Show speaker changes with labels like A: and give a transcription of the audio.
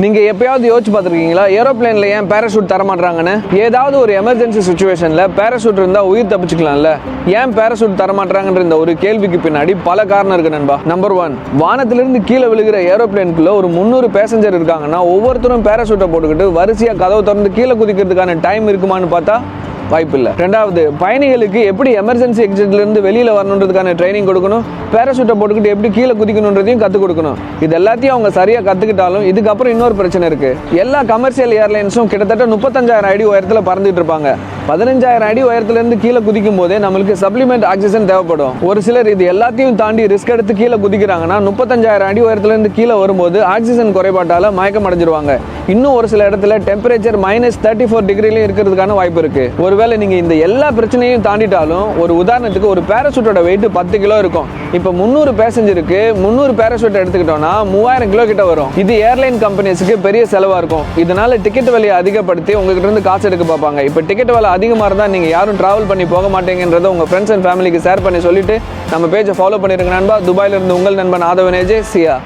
A: நீங்க எப்பயாவது யோசிச்சு பார்த்துருக்கீங்களா ஏரோப்ளேன்ல ஏன் பேராஷூட் தர மாட்டாங்கன்னு? ஏதாவது ஒரு எமர்ஜென்சி சுச்சுவேஷன்ல பேராஷூட் இருந்தா உயிர் தப்பிச்சுக்கலாம்ல, ஏன் பேராஷூட் தர மாட்டாங்கன்ற இந்த ஒரு கேள்விக்கு பின்னாடி பல காரணம் இருக்கு நண்பா. நம்பர் 1, வானத்திலிருந்து கீழே விழுகிற ஏரோப்ளேனுக்குள்ள ஒரு 300 பேசஞ்சர் இருக்காங்கன்னா ஒவ்வொருத்தரும் பேராஷூட்டை போட்டுக்கிட்டு வரிசையா கதவை திறந்து கீழே குதிக்கிறதுக்கான டைம் இருக்குமான்னு பார்த்தா வாய்ப்பில்லை. ரெண்டாவது, பயணிகளுக்கு எப்படி எமர்ஜென்சி எக்ஸிட்ல இருந்து வெளியில வரணுன்றதுக்கான ட்ரைனிங் கொடுக்கணும், பேராஷூட்டை போட்டுக்கிட்டு எப்படி கீழே குதிக்கணுன்றதையும் கற்றுக் கொடுக்கணும். இது எல்லாத்தையும் அவங்க சரியா கத்துக்கிட்டாலும் இதுக்கப்புறம் இன்னொரு பிரச்சனை இருக்கு. எல்லா கமர்ஷியல் ஏர்லைன்ஸும் கிட்டத்தட்ட 35,000 அடி உயரத்தில் பறந்துட்டு இருப்பாங்க. 15,000 அடி உயரத்துல இருந்து கீழே குதிக்கும் போதே நம்மளுக்கு சப்ளிமெண்ட் ஆக்சிஜன் தேவைப்படும். ஒரு சிலர் இது எல்லாத்தையும் தாண்டி ரிஸ்க் எடுத்து கீழே குதிக்கிறாங்கன்னா 35,000 அடி உயரத்துல இருந்து கீழே வரும்போது ஆக்சிஜன் குறைபாட்டால மயக்கம் அடைஞ்சிருவாங்க. இன்னும் ஒரு சில இடத்துல டெம்பரேச்சர் -34 டிகிரிலையும் இருக்கிறதுக்கான வாய்ப்பு இருக்கு. ஒருவேளை நீங்க இந்த எல்லா பிரச்சனையும் தாண்டிட்டாலும், ஒரு உதாரணத்துக்கு ஒரு பேராஷூட்டோட வெயிட் 10 கிலோ இருக்கும். இப்போ 300 பேசஞ்சருக்கு 300 பேராஷூட் எடுத்துக்கிட்டோம்னா 3000 கிலோ கிட்ட வரும். இது ஏர்லைன் கம்பெனிஸ்க்கு பெரிய செலவா இருக்கும். இதனால டிக்கெட் விலையை அதிகப்படுத்தி உங்ககிட்ட இருந்து காசு எடுக்க பார்ப்பாங்க. இப்போ டிக்கெட் விலை அதிகமாக இருந்தால் நீங்கள் யாரும் டிராவல் பண்ணி போக மாட்டேங்கன்றதை உங்கள் ஃப்ரெண்ட்ஸ் அண்ட் ஃபேமிலிக்கு ஷேர் பண்ணி சொல்லிட்டு நம்ம பேஜை ஃபாலோ பண்ணிருங்க நண்பா. துபாயிலிருந்து உங்கள் நண்பன் ஆதவனேஜே சியா.